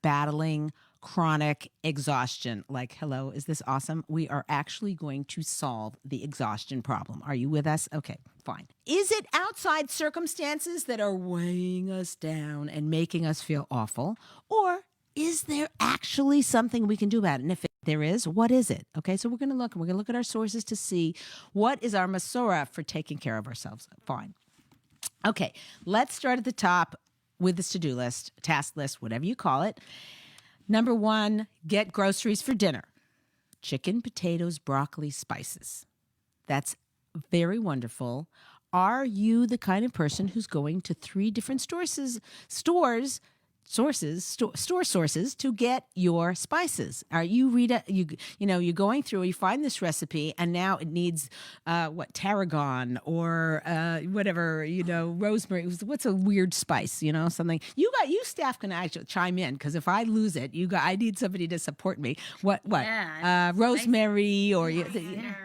battling chronic exhaustion. Like, hello, is this awesome? We are actually going to solve the exhaustion problem. Are you with us? Okay, fine. Is it outside circumstances that are weighing us down and making us feel awful? Or is there actually something we can do about it? And if there is, what is it? Okay, so we're going to look at our sources to see what is our Masorah for taking care of ourselves. Fine. Okay, let's start at the top with this to-do list, task list, whatever you call it. Number 1, get groceries for dinner. Chicken, potatoes, broccoli, spices. That's very wonderful. Are you the kind of person who's going to 3 different store sources to get your spices? Are you you're going through, you find this recipe and now it needs tarragon or whatever, rosemary. What's a weird spice, something. You staff can actually chime in, because if I lose it, I need somebody to support me. Rosemary or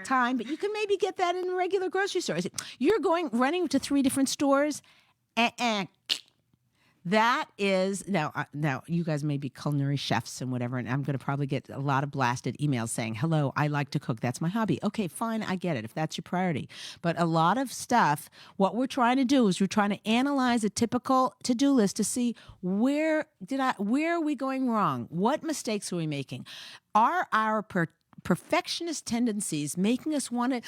thyme, but you can maybe get that in regular grocery stores. You're running to 3 different stores. That is, now you guys may be culinary chefs and whatever, and I'm going to probably get a lot of blasted emails saying, hello, I like to cook. That's my hobby. Okay, fine, I get it if that's your priority. But a lot of stuff, what we're trying to do is we're trying to analyze a typical to-do list to see where are we going wrong? What mistakes are we making? Are our perfectionist tendencies making us want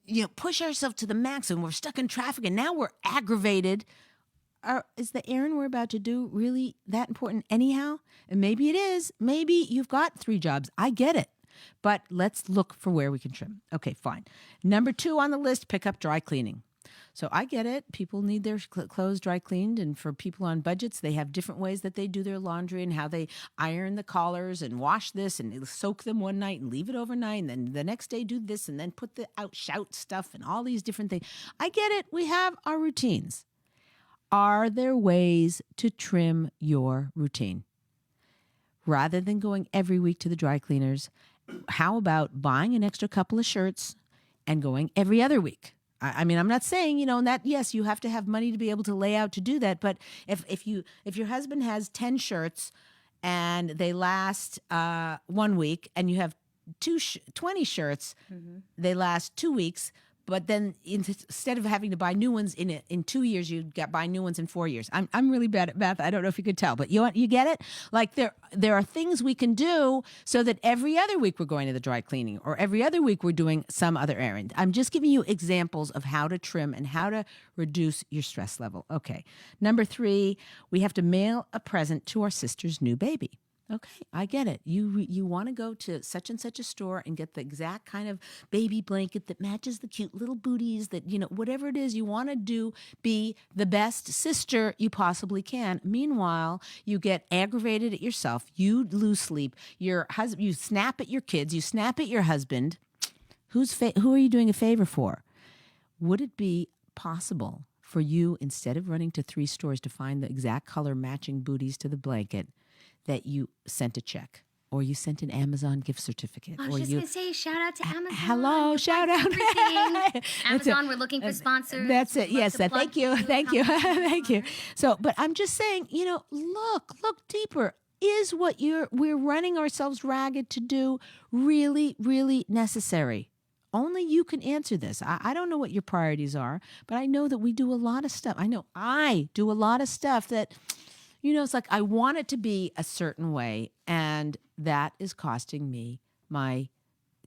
to push ourselves to the max, and we're stuck in traffic and now we're aggravated? Is the errand we're about to do really that important anyhow? And maybe it is. Maybe you've got 3 jobs. I get it. But let's look for where we can trim. Okay, fine. Number 2 on the list, pick up dry cleaning. So I get it. People need their clothes dry cleaned. And for people on budgets, they have different ways that they do their laundry and how they iron the collars and wash this and soak them one night and leave it overnight. And then the next day do this and then put the shout stuff and all these different things. I get it. We have our routines. Are there ways to trim your routine? Rather than going every week to the dry cleaners, how about buying an extra couple of shirts and going every other week? I mean, I'm not saying, that, yes, you have to have money to be able to lay out to do that. But if your husband has 10 shirts and they last 1 week, and you have 20 shirts, they last 2 weeks. But then instead of having to buy new ones in 2 years, you buy new ones in 4 years. I'm really bad at math. I don't know if you could tell, but you get it? Like there are things we can do so that every other week we're going to the dry cleaning, or every other week we're doing some other errand. I'm just giving you examples of how to trim and how to reduce your stress level. Okay. Number 3, we have to mail a present to our sister's new baby. Okay, I get it. You want to go to such and such a store and get the exact kind of baby blanket that matches the cute little booties that, whatever it is you want to do, be the best sister you possibly can. Meanwhile, you get aggravated at yourself. You lose sleep. Your husband, you snap at your kids. You snap at your husband. Who are you doing a favor for? Would it be possible for you, instead of running to 3 stores to find the exact color matching booties to the blanket, that you sent a check, or you sent an Amazon gift certificate? I was just going to say, shout out to Amazon. Hello, shout out. Amazon, we're looking for sponsors. That's it. Yes, thank you. Thank you. So, but I'm just saying, look deeper. Is what we're running ourselves ragged to do really, really necessary? Only you can answer this. I don't know what your priorities are, but I know that we do a lot of stuff. I know I do a lot of stuff that, it's like I want it to be a certain way, and that is costing me my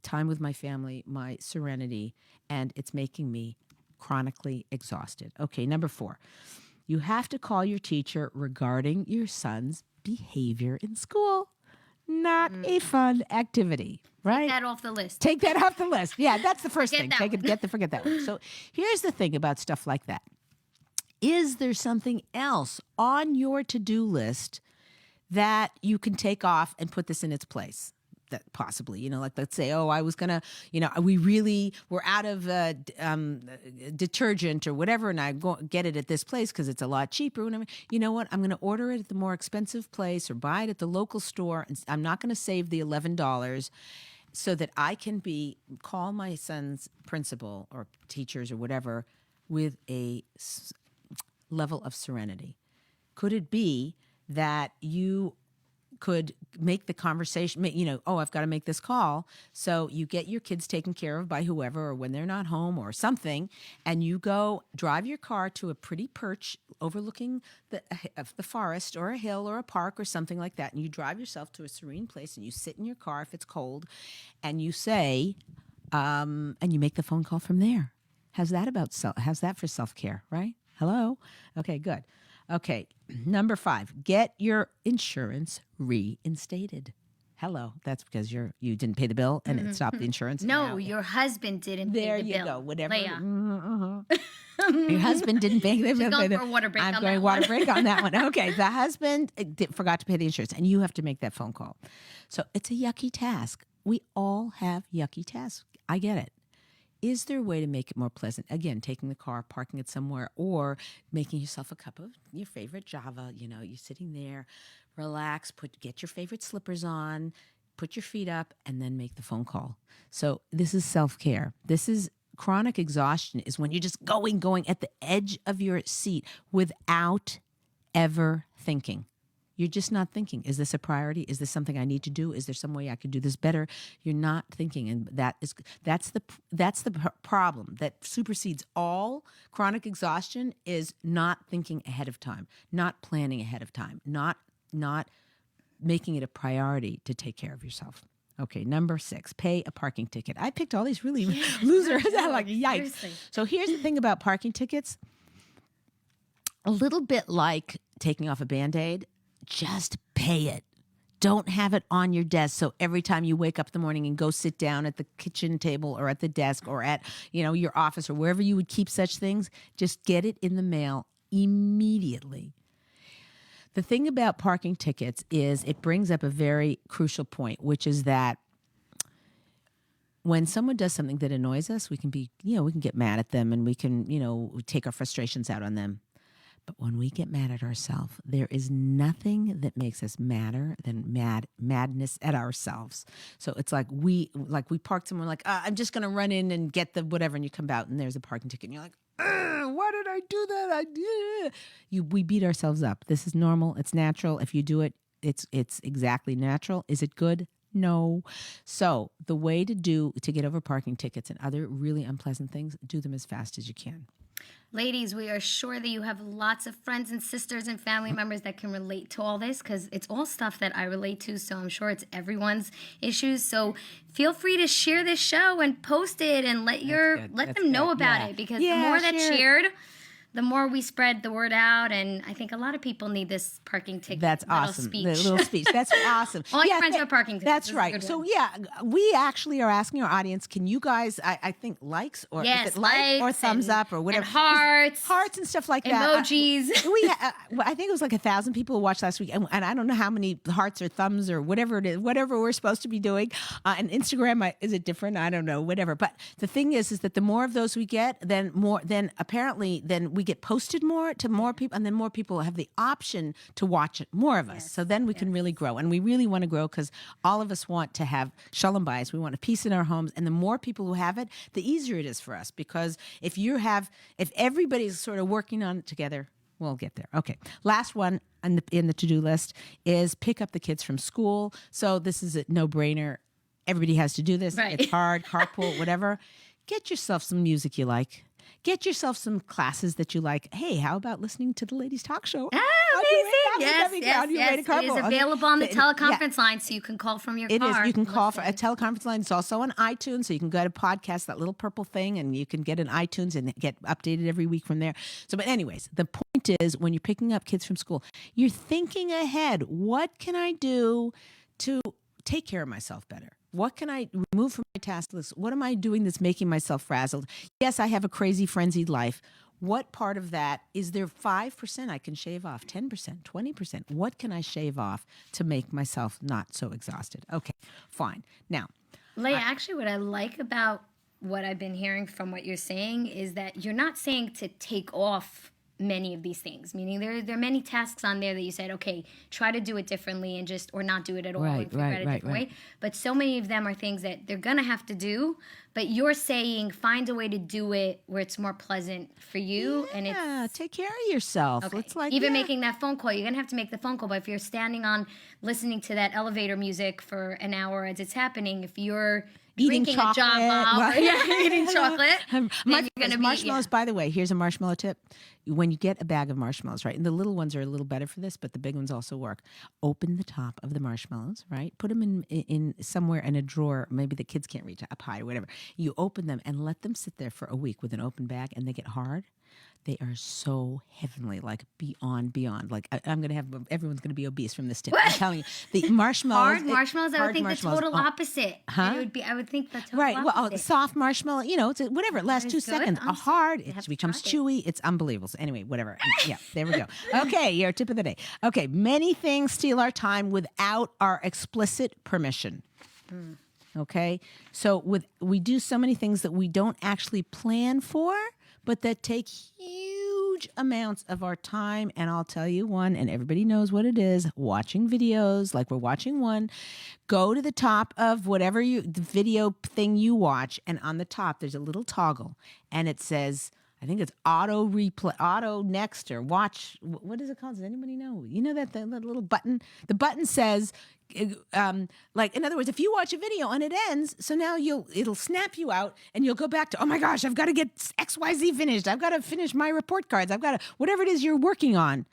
time with my family, my serenity, and it's making me chronically exhausted. Okay, number 4, you have to call your teacher regarding your son's behavior in school. Not a fun activity, right? Take that off the list. Take that off the list. Yeah, that's the first thing. Forget that one. So here's the thing about stuff like that. Is there something else on your to-do list that you can take off and put this in its place? That possibly, like let's say, I was going to, we're out of detergent or whatever, and I go get it at this place because it's a lot cheaper. And you know what? I'm going to order it at the more expensive place or buy it at the local store. And I'm not going to save the $11 so that I can call my son's principal or teachers or whatever with a level of serenity. Could it be that you could make the conversation, oh, I've got to make this call. So you get your kids taken care of by whoever, or when they're not home or something, and you go drive your car to a pretty perch overlooking the forest or a hill or a park or something like that. And you drive yourself to a serene place and you sit in your car if it's cold and you say, and you make the phone call from there. How's that for self-care, right? Hello? Okay, good. Okay, number 5, get your insurance reinstated. Hello, that's because you didn't pay the bill and it stopped the insurance. No, your husband didn't pay the bill. There you go, whatever. Leah. Your husband didn't pay the bill. She's going for a water break I'm on going that water one. break on that one. Okay, the husband forgot to pay the insurance and you have to make that phone call. So it's a yucky task. We all have yucky tasks. I get it. Is there a way to make it more pleasant? Again, taking the car, parking it somewhere, or making yourself a cup of your favorite Java. You're sitting there, relax, get your favorite slippers on, put your feet up, and then make the phone call. So this is self-care. This is chronic exhaustion is when you're just going at the edge of your seat without ever thinking. You're just not thinking. Is this a priority? Is this something I need to do? Is there some way I could do this better? You're not thinking, and that's the problem that supersedes all chronic exhaustion is not thinking ahead of time, not planning ahead of time, not making it a priority to take care of yourself. Okay, number 6, pay a parking ticket. I picked all these really losers. I'm like, yikes. Seriously. So here's the thing about parking tickets. A little bit like taking off a Band-Aid. Just pay it. Don't have it on your desk. So every time you wake up in the morning and go sit down at the kitchen table or at the desk or at, your office or wherever you would keep such things, just get it in the mail immediately. The thing about parking tickets is it brings up a very crucial point, which is that when someone does something that annoys us, we can get mad at them and we can, take our frustrations out on them. But when we get mad at ourselves, there is nothing that makes us madder than madness at ourselves. So it's like we parked somewhere, like, I'm just going to run in and get the whatever, and you come out and there's a parking ticket and you're like, why did I do that? We beat ourselves up. This is normal. It's natural. If you do it, it's exactly natural. Is it good? No. So the way to get over parking tickets and other really unpleasant things, do them as fast as you can. Ladies, we are sure that you have lots of friends and sisters and family members that can relate to all this because it's all stuff that I relate to, so I'm sure it's everyone's issues. So feel free to share this show and post it and let them know about it because the more that's shared, the more we spread the word out, and I think a lot of people need this parking ticket. That's awesome. The little speech. That's awesome. All your friends have parking tickets. That's right. So we actually are asking our audience, can you guys, I think likes or like or thumbs up or whatever. And hearts and stuff like that. Emojis. I think it was like 1,000 people who watched last week, and I don't know how many hearts or thumbs or whatever it is, whatever we're supposed to be doing. And Instagram, is it different? I don't know, whatever. But the thing is that the more of those we get, then we get posted more to more people, and then more people have the option to watch it, more of us. So then we can really grow. And we really want to grow because all of us want to have shalom bayis. We want a peace in our homes. And the more people who have it, the easier it is for us. Because if everybody's sort of working on it together, we'll get there. Okay. Last one in the to-do list is pick up the kids from school. So this is a no-brainer. Everybody has to do this. Right. It's hard, carpool, whatever. Get yourself some music you like. Get yourself some classes that you like. Hey, how about listening to the Ladies TalkShow? Amazing. Yes. It is available on the teleconference line, so you can call from your car. It is. You can call for a teleconference line. It's also on iTunes, so you can go to podcast, that little purple thing, and you can get an iTunes and get updated every week from there. So, but anyways, the point is when you're picking up kids from school, you're thinking ahead. What can I do to take care of myself better? What can I remove from my task list? What am I doing that's making myself frazzled? Yes, I have a crazy, frenzied life. What part of that is there 5% I can shave off, 10%, 20%? What can I shave off to make myself not so exhausted? Okay, fine. Now, Leah, actually what I like about what I've been hearing from what you're saying is that you're not saying to take off many of these things. Meaning there are many tasks on there that you said, okay, try to do it differently and just, or not do it at all and figure out a different way. But so many of them are things that they're going to have to do, but you're saying find a way to do it where it's more pleasant for you. Yeah, and it's take care of yourself. okay. It's like even making that phone call, you're going to have to make the phone call. But if you're standing on listening to that elevator music for an hour as it's happening, if you're eating drinking chocolate, a Java, eating chocolate, then you're going to be marshmallows. By the way, here's a marshmallow tip: when you get a bag of marshmallows, right, and the little ones are a little better for this, but the big ones also work. Open the top of the marshmallows, right? Put them in somewhere in a drawer. Maybe the kids can't reach up high or whatever. You open them and let them sit there for a week with an open bag, and they get hard. They are so heavenly, like beyond. Like I'm gonna have everyone's gonna be obese from this tip. I'm telling you, the marshmallows. Hard marshmallows. I would think the total opposite. Huh? It would be. I would think the total right. opposite. Well, soft marshmallow. It's whatever. It lasts 2 seconds. A hard, it becomes chewy. It's unbelievable. So anyway, whatever. Yeah, there we go. Okay, your tip of the day. Okay, many things steal our time without our explicit permission. Okay, so we do so many things that we don't actually plan for, but that take huge amounts of our time. And I'll tell you one, and everybody knows what it is, watching videos, like we're watching one. Go to the top of whatever the video thing you watch, and on the top, there's a little toggle, and it says, I think it's auto replay, auto next, or watch. What is it called? Does anybody know? You know that little button? The button says, like, in other words, if you watch a video and it ends, so now it'll snap you out and you'll go back to, oh my gosh, I've got to get XYZ finished. I've got to finish my report cards. I've got to, whatever it is you're working on.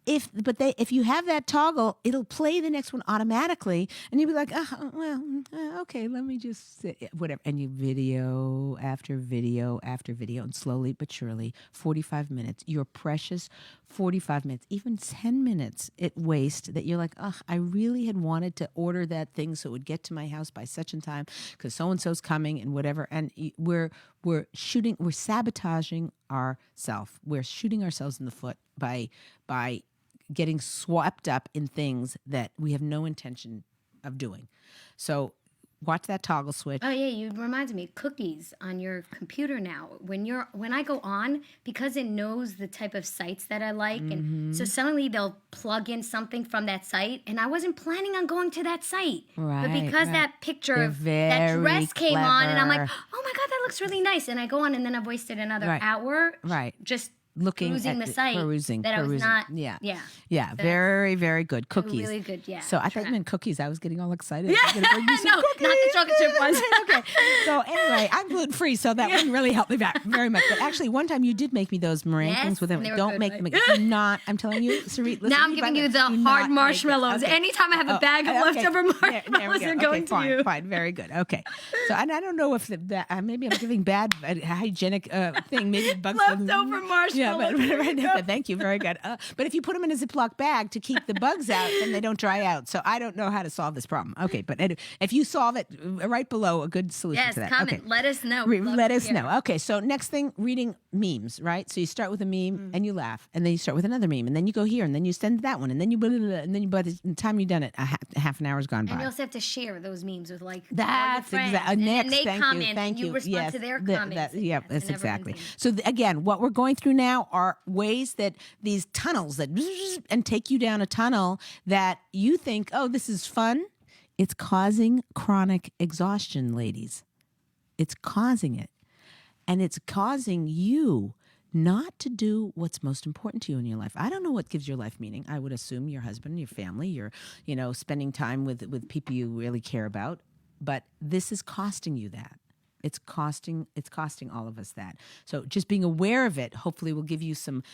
If you have that toggle, it'll play the next one automatically, and you'll be like, okay, let me just sit, whatever. And you video after video after video, and slowly but surely, 45 minutes, your precious 45 minutes, even 10 minutes it wastes that you're like, I really had wanted to order that thing so it would get to my house by such and time because so-and-so's coming and whatever. And we're sabotaging ourselves. We're shooting ourselves in the foot by getting swept up in things that we have no intention of doing. So watch that toggle switch. Oh yeah, you reminded me. Cookies on your computer now. When I go on, because it knows the type of sites that I like, and so suddenly they'll plug in something from that site, and I wasn't planning on going to that site. Right. But because that picture of that dress came on, and I'm like, oh my God, that looks really nice. And I go on, and then I've wasted another hour just looking perusing the site that I was not. Yeah. Very, very good cookies. Really good. Yeah. So I thought you meant cookies. I was getting all excited. Yeah. No, not the chocolate chip ones. Okay. So anyway, I'm gluten free, so that wouldn't really help me back very much. But actually, one time you did make me those meringue things with them. Don't make them. Do not. I'm telling you, Sarit. Now I'm giving you the hard marshmallows. Okay. Anytime I have a bag of leftover marshmallows, they're going to you. Fine. Very good. Okay. So and I don't know if maybe I'm giving bad hygienic thing. Maybe bugs leftover marshmallows. Yeah, but right now. Thank you. Very good. But if you put them in a Ziploc bag to keep the bugs out, then they don't dry out. So I don't know how to solve this problem. Okay, but if you solve it, right below a good solution to that. Comment. Okay. Let us know. Let us know. Okay, so next thing, reading memes, right? So you start with a meme and you laugh, and then you start with another meme, and then you go here, and then you send that one, and then by the time you've done it, half an hour's gone by. And you also have to share those memes with that's exactly next. And they comment, thank you. You respond to their comments. That's exactly. So again, what we're going through now are ways that these tunnels and take you down a tunnel that you think, oh, this is fun. It's causing chronic exhaustion, ladies. It's causing it. And it's causing you not to do what's most important to you in your life. I don't know what gives your life meaning. I would assume your husband, your family, your, spending time with people you really care about. But this is costing you that. It's costing all of us that. So just being aware of it, hopefully, will give you some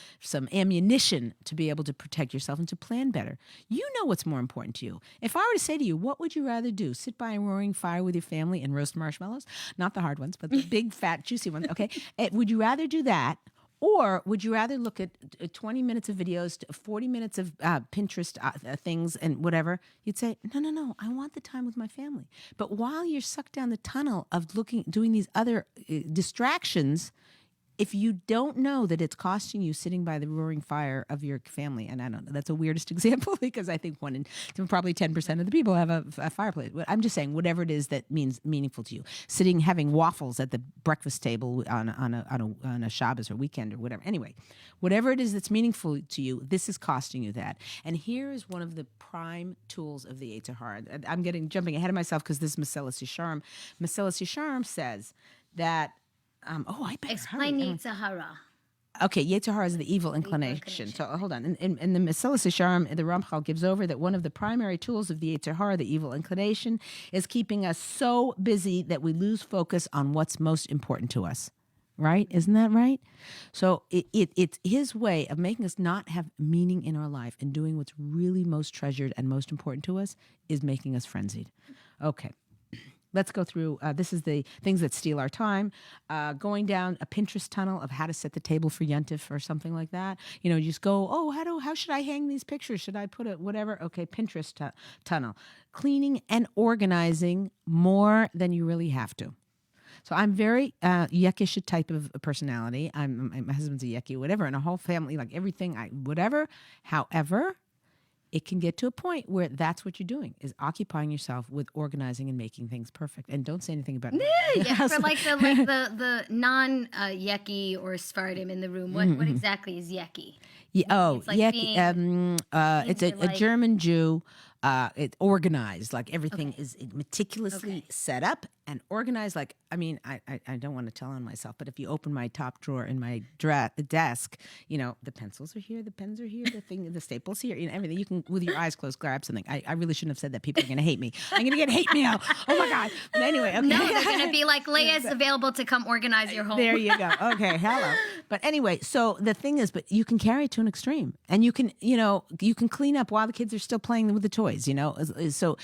ammunition to be able to protect yourself and to plan better. You know what's more important to you. If I were to say to you, what would you rather do? Sit by a roaring fire with your family and roast marshmallows? Not the hard ones, but the big, fat, juicy ones. Okay. Would you rather do that? Or would you rather look at 20 minutes of videos, 40 minutes of Pinterest things and whatever? You'd say, no, I want the time with my family. But while you're sucked down the tunnel of doing these other distractions, if you don't know that it's costing you sitting by the roaring fire of your family, and I don't know, that's the weirdest example because I think probably 10% of the people have a fireplace. I'm just saying, whatever it is that means meaningful to you, sitting having waffles at the breakfast table on a Shabbos or weekend or whatever. Anyway, whatever it is that's meaningful to you, this is costing you that. And here is one of the prime tools of the Yetzer Hara. I'm jumping ahead of myself because this is Meselas Yesharim. Meselas Yesharim says that. I better Explain hurry. Yetzer Hara. Okay, Yetzer Hara is the evil inclination. So hold on. In the Meselas Yesharim, the Ramchal gives over that one of the primary tools of the Yetzer Hara, the evil inclination, is keeping us so busy that we lose focus on what's most important to us. Right? Isn't that right? So it's his way of making us not have meaning in our life and doing what's really most treasured and most important to us is making us frenzied. Okay. Let's go through, this is the things that steal our time. Going down a Pinterest tunnel of how to set the table for Yontif or something like that. You just go, how should I hang these pictures? Should I put it, whatever? Okay, Pinterest tunnel. Cleaning and organizing more than you really have to. So I'm very yuckish type of personality. My husband's a yucky, whatever, and a whole family, like everything, whatever. However, it can get to a point where that's what you're doing, is occupying yourself with organizing and making things perfect. And don't say anything about it. Yeah, for the non Yeki or Sephardim in the room, what exactly is Yeki? It's like Yeki. It's a German Jew. It's organized, like everything is meticulously set up and organized. Like, I don't want to tell on myself, but if you open my top drawer in my desk, the pencils are here, the pens are here, the staples here, everything. You can, with your eyes closed, grab something. I really shouldn't have said that. People are going to hate me. I'm going to get hate mail. Oh my God. But anyway, okay. No, they're going to be like, Leah's available to come organize your home. There you go. Okay, hello. But anyway, so the thing is, but you can carry it to an extreme, and you can clean up while the kids are still playing with the toys. So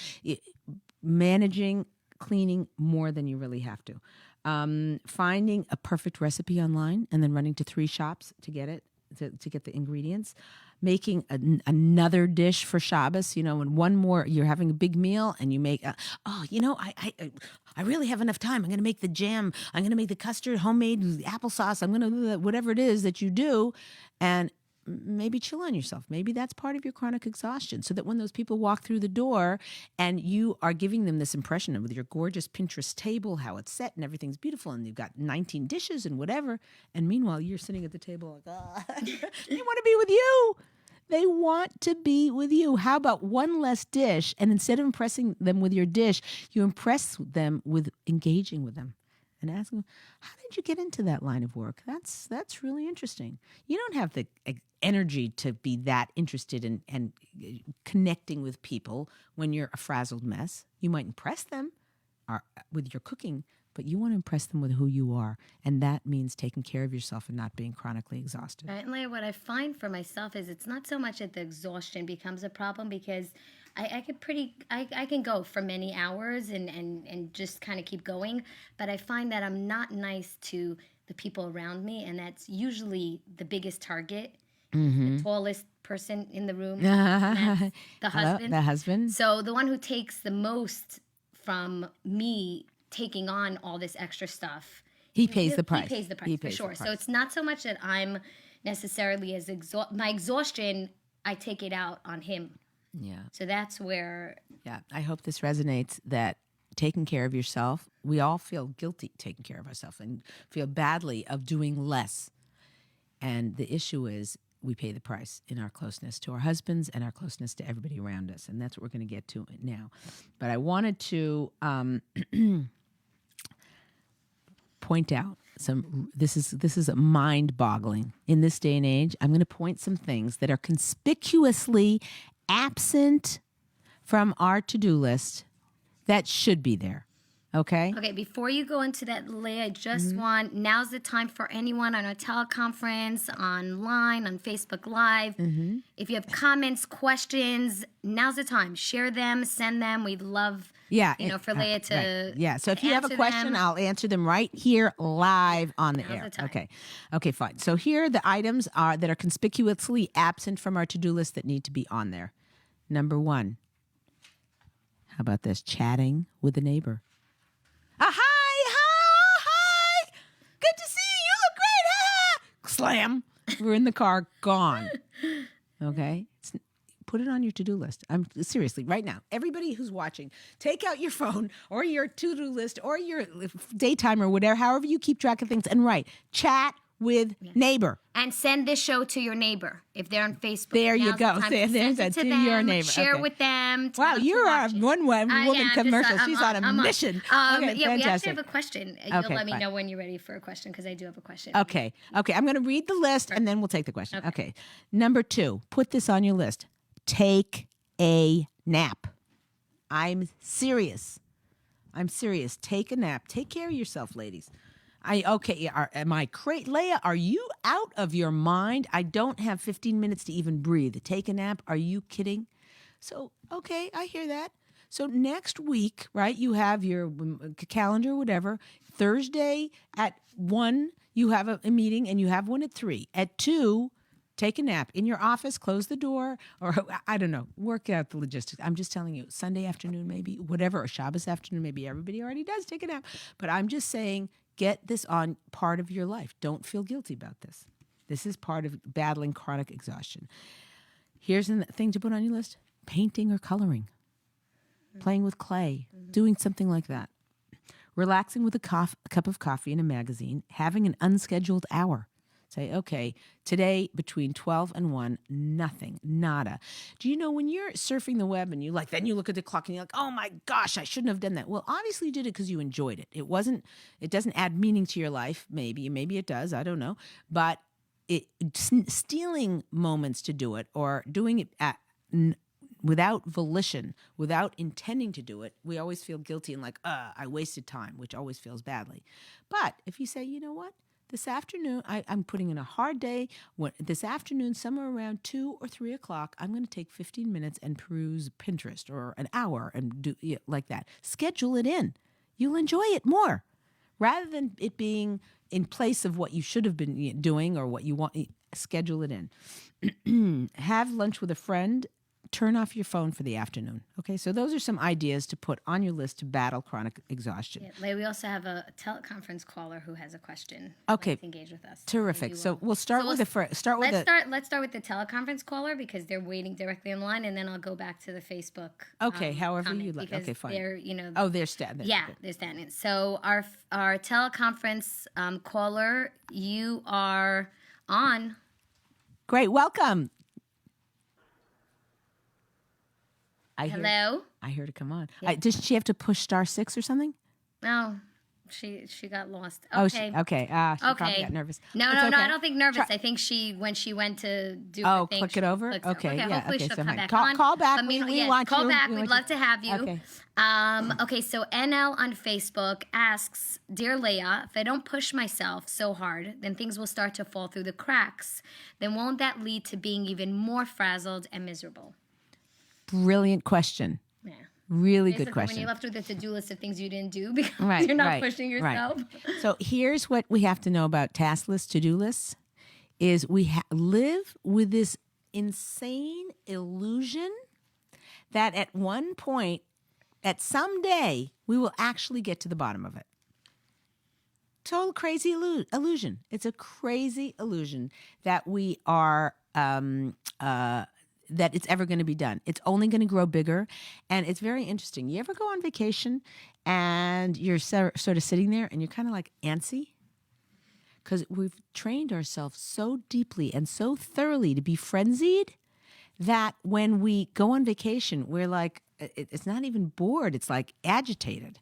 managing cleaning more than you really have to. Finding a perfect recipe online and then running to 3 shops to get it, to get the ingredients. Making another dish for Shabbos, and one more, you're having a big meal and you make, I really have enough time. I'm going to make the jam. I'm going to make the custard, homemade applesauce. I'm going to do whatever it is that you do. And maybe chill on yourself. Maybe that's part of your chronic exhaustion, so that when those people walk through the door and you are giving them this impression of with your gorgeous Pinterest table, how it's set and everything's beautiful and you've got 19 dishes and whatever, and meanwhile you're sitting at the table like, they want to be with you. They want to be with you. How about one less dish, and instead of impressing them with your dish, you impress them with engaging with them. And ask them, how did you get into that line of work? That's really interesting. You don't have the energy to be that interested in and connecting with people when you're a frazzled mess. You might impress them with your cooking, but you want to impress them with who you are. And that means taking care of yourself and not being chronically exhausted. Right, and Leah, what I find for myself is it's not so much that the exhaustion becomes a problem, because I can go for many hours and just kind of keep going, but I find that I'm not nice to the people around me, and that's usually the biggest target, the tallest person in the room, and that's the husband. The husband. So the one who takes the most from me taking on all this extra stuff, he pays the price. He pays the price, for sure. So it's not so much that I'm necessarily my exhaustion, I take it out on him. Yeah. So that's where... Yeah, I hope this resonates, that taking care of yourself, we all feel guilty taking care of ourselves and feel badly of doing less. And the issue is we pay the price in our closeness to our husbands and our closeness to everybody around us. And that's what we're going to get to now. But I wanted to point out this is mind-boggling. In this day and age, I'm going to point some things that are conspicuously absent from our to-do list that should be there. Okay? Okay, before you go into that, Leah, I just want, now's the time for anyone on our teleconference, online, on Facebook Live. If you have comments, questions, now's the time. Share them, send them. We'd love, for Leah to right. Yeah, so if you have a question, I'll answer them right here live on the air. Okay, fine. So here are the items that are conspicuously absent from our to-do list that need to be on there. Number 1. How about this? Chatting with a neighbor. Hi. Good to see you. You look great. slam. We're in the car, gone. Okay? Put it on your to-do list. I'm seriously, right now, everybody who's watching, take out your phone or your to-do list or your daytime or whatever, however you keep track of things, and write, chat with neighbor. And send this show to your neighbor if they're on Facebook. There you go. There's that to your neighbor. Share with them. Wow, you're a woman commercial. She's on a mission. Okay, yeah, we fantastic. actually have a question. You'll let me know when you're ready for a question because I do have a question. Okay. I'm going to read the list and then we'll take the question. Okay. Number 2, put this on your list. Take a nap. I'm serious. Take a nap. Take care of yourself, ladies. Am I crazy? Leah, are you out of your mind? I don't have 15 minutes to even breathe. Take a nap? Are you kidding? So, okay, I hear that. So next week, right, you have your calendar, whatever. Thursday at 1, you have a meeting, and you have one at 3. At 2, take a nap in your office, close the door, or I don't know, work out the logistics. I'm just telling you, Sunday afternoon maybe, whatever, or Shabbos afternoon, maybe everybody already does take a nap. But I'm just saying, get this on part of your life. Don't feel guilty about this. This is part of battling chronic exhaustion. Here's a thing to put on your list. Painting or coloring. Playing with clay. Doing something like that. Relaxing with a cup of coffee and a magazine. Having an unscheduled hour. Say, okay, today between 12 and 1, nothing, nada. Do you know when you're surfing the web and then you look at the clock and you're like, oh my gosh, I shouldn't have done that. Well, obviously you did it because you enjoyed it. It doesn't add meaning to your life. Maybe it does. I don't know. But stealing moments to do it or doing it without volition, without intending to do it, we always feel guilty and like, I wasted time, which always feels badly. But if you say, you know what? This afternoon, I'm putting in a hard day. This afternoon, somewhere around 2 or 3 o'clock, I'm going to take 15 minutes and peruse Pinterest or an hour and do like that. Schedule it in. You'll enjoy it more. Rather than it being in place of what you should have been doing or what you want, schedule it in. Have lunch with a friend. Turn off your phone for the afternoon. Okay, so those are some ideas to put on your list to battle chronic exhaustion. Yeah, Leah, we also have a teleconference caller who has a question. Okay, to engage with us. Terrific. So we'll start with let's start with the teleconference caller because they're waiting directly in line, and then I'll go back to the Facebook. Okay, however you like. Okay, fine. They're standing. Yeah, they're standing. So our teleconference caller, you are on. Great, welcome. Hello? I heard it come on. Yeah. Does she have to push *6 or something? No, she got lost. Okay. Oh, she probably got nervous. No, I don't think nervous. I think when she went to do the thing, click it over? Okay, hopefully she'll so come back call, on. Call back. We want you. Call back. We'd love to have you. Okay. Okay, so NL on Facebook asks, Dear Leah, if I don't push myself so hard, then things will start to fall through the cracks. Then won't that lead to being even more frazzled and miserable? Brilliant question. Yeah. Really good question. When you're left with a to-do list of things you didn't do because you're not pushing yourself. Right. So here's what we have to know about task lists, to-do lists, is we live with this insane illusion that at one point, at some day, we will actually get to the bottom of it. Total crazy illusion. It's a crazy illusion that we are... that it's ever going to be done. It's only going to grow bigger. And it's very interesting. You ever go on vacation and you're sort of sitting there and you're kind of like antsy? Because we've trained ourselves so deeply and so thoroughly to be frenzied that when we go on vacation, we're like, it's not even bored. It's like agitated.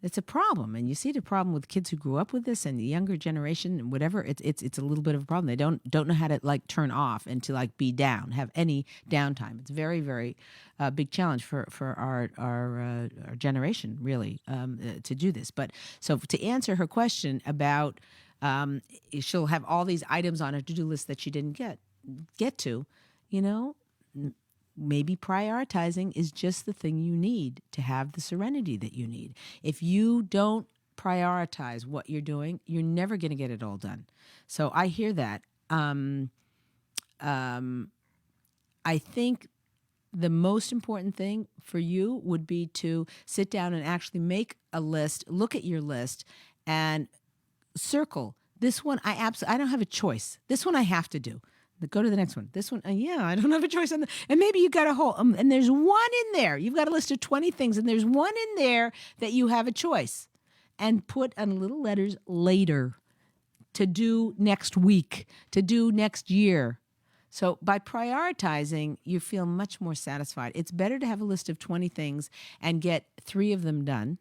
It's a problem, and you see the problem with kids who grew up with this, and the younger generation, and whatever. It's a little bit of a problem. They don't know how to like turn off and to like be down, have any downtime. It's very, very big challenge for our generation, really, to do this. But so to answer her question about, she'll have all these items on her to-do list that she didn't get to, maybe prioritizing is just the thing you need to have the serenity that you need. If you don't prioritize what you're doing, you're never going to get it all done. So I hear that. I think the most important thing for you would be to sit down and actually make a list, look at your list, and circle This one, I don't have a choice. This one I have to do. Go to the next one. This one, yeah, I don't have a choice on the. And maybe you got a whole, and there's one in there. You've got a list of 20 things, and there's one in there that you have a choice. And put on little letters later, to do next week, to do next year. So by prioritizing, you feel much more satisfied. It's better to have a list of 20 things and get 3 of them done.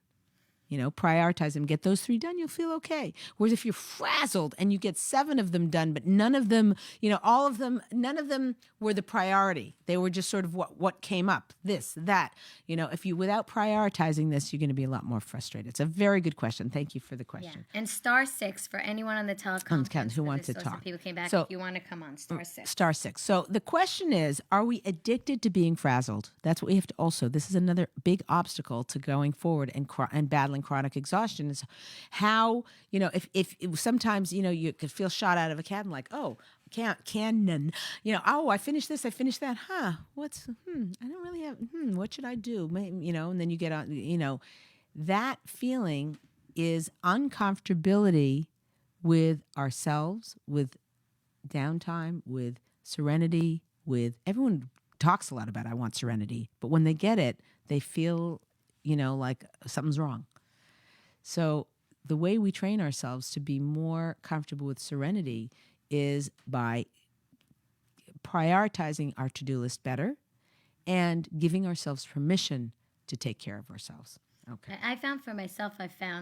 Prioritize them, get those 3 done, you'll feel okay. Whereas if you're frazzled and you get 7 of them done, but none of them, all of them, none of them were the priority. They were just sort of what came up, this, that. If you, without prioritizing this, you're going to be a lot more frustrated. It's a very good question. Thank you for the question. Yeah. And *6 for anyone on the teleconference who wants to talk. People came back. So, if you want to come on, *6. *6. So the question is, are we addicted to being frazzled? That's what we have to also, this is another big obstacle to going forward and battling chronic exhaustion is how, if sometimes, you could feel shot out of a cannon, like, cannon, I finished this, I finished that, I don't really have, what should I do? And then you get on, that feeling is uncomfortability with ourselves, with downtime, with serenity, with everyone talks a lot about I want serenity, but when they get it, they feel, like something's wrong. So the way we train ourselves to be more comfortable with serenity is by prioritizing our to-do list better and giving ourselves permission to take care of ourselves. Okay. I found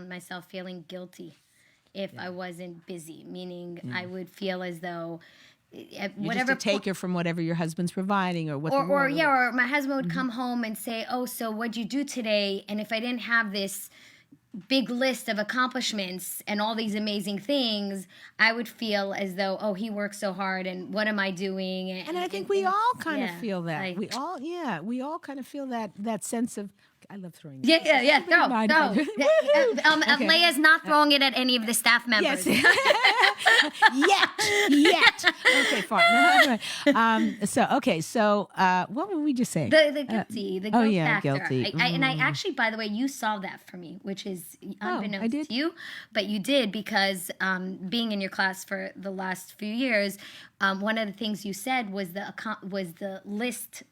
myself feeling guilty if I wasn't busy, meaning I would feel as though you're just a taker from whatever your husband's providing or what. Or my husband would come home and say, "Oh, so what'd you do today?" And if I didn't have this big list of accomplishments and all these amazing things, I would feel as though, oh, he works so hard and what am I doing? And I think we all kind of feel that. We all kind of feel that sense of, I love throwing this. Yeah. No. Okay. Leia's not throwing it at any of the staff members. Yes. Yet. Okay, fine. So what were we just saying? The guilty, the guilt factor. Guilty. And I actually, by the way, you solved that for me, which is unbeknownst to you, but you did because being in your class for the last few years, one of the things you said was the list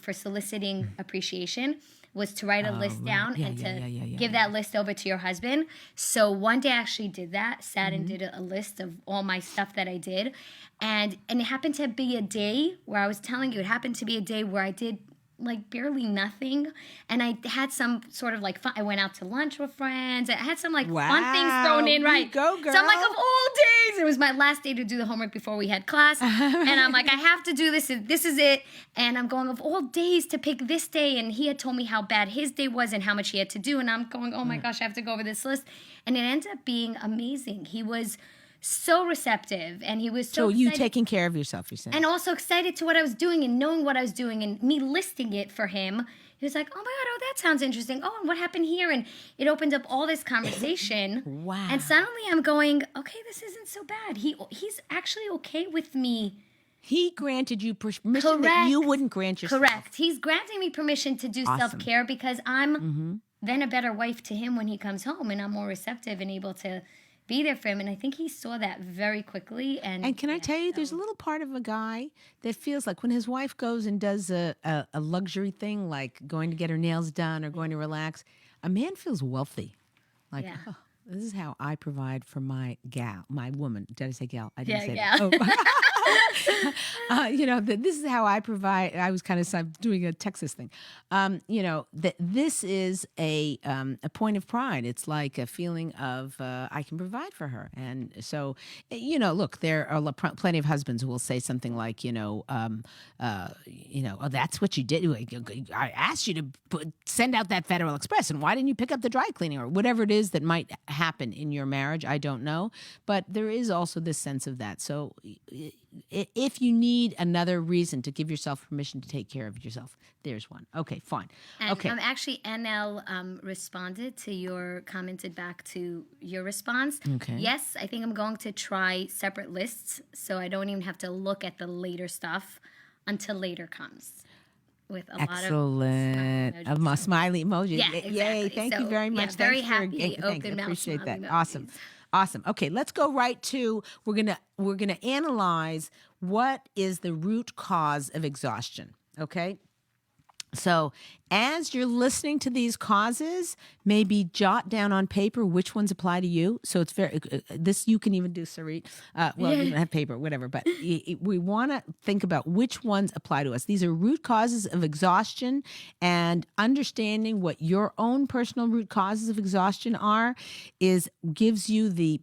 for soliciting appreciation was to write a list down and to give that list over to your husband. So one day I actually did that, sat and did a list of all my stuff that I did. And it happened to be a day where I was telling you, it happened to be a day where I did like barely nothing. And I had some sort of like fun. I went out to lunch with friends. I had some like fun things thrown in, right? Go, girl. So I'm like, of all days, it was my last day to do the homework before we had class. And I'm like, I have to do this. This is it. And I'm going, of all days to pick this day. And he had told me how bad his day was and how much he had to do. And I'm going, oh my gosh, I have to go over this list. And it ended up being amazing. He was so receptive and he was so you taking care of yourself, you're saying. And also excited to what I was doing and knowing what I was doing and me listing it for him. He was like, oh my God, that sounds interesting. Oh, and what happened here? And it opened up all this conversation. Wow. And suddenly I'm going, okay, this isn't so bad. He's actually okay with me. He granted you permission that you wouldn't grant yourself. Correct. He's granting me permission to do self-care because I'm then a better wife to him when he comes home and I'm more receptive and able to be there for him. And I think he saw that very quickly. And can I tell you, there's a little part of a guy that feels like when his wife goes and does a luxury thing, like going to get her nails done or going to relax, a man feels wealthy. Like, this is how I provide for my woman. Did I say gal? I didn't say that. Oh. This is how I provide. I was kind of doing a Texas thing. That this is a point of pride. It's like a feeling of I can provide for her. And so, look, there are plenty of husbands who will say something like, oh, that's what you did. I asked you to send out that Federal Express, and why didn't you pick up the dry cleaning or whatever it is that might happen in your marriage? I don't know, but there is also this sense of that. So if you need another reason to give yourself permission to take care of yourself, there's one. Okay, fine. And okay. Actually, NL commented back to your response. Okay. Yes, I think I'm going to try separate lists so I don't even have to look at the later stuff until later comes. With a Excellent. lot of smiley emoji. Yeah, exactly. Yay, thank you very much. Yeah, very Thanks happy, thanks. open mouth Appreciate that. emojis. Awesome. Awesome. Okay, let's go right to we're gonna analyze what is the root cause of exhaustion. Okay. So, as you're listening to these causes, maybe jot down on paper which ones apply to you. So it's very this you can even do, Sarit. Well, you don't have paper, whatever. But we want to think about which ones apply to us. These are root causes of exhaustion, and understanding what your own personal root causes of exhaustion are gives you the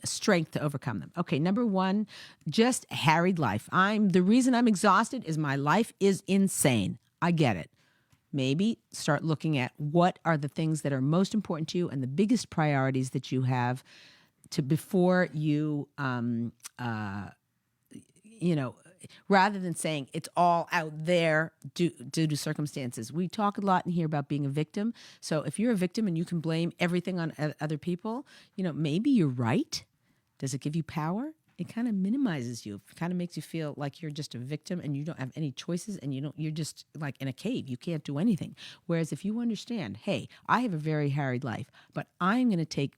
strength to overcome them. Okay, number one, just harried life. The reason I'm exhausted is my life is insane. I get it. Maybe start looking at what are the things that are most important to you and the biggest priorities that you have before you, rather than saying it's all out there due to circumstances. We talk a lot in here about being a victim. So if you're a victim and you can blame everything on other people, maybe you're right. Does it give you power? It kind of minimizes you. It kind of makes you feel like you're just a victim and you don't have any choices and you're just like in a cave. You can't do anything. Whereas if you understand, hey, I have a very harried life, but I'm going to take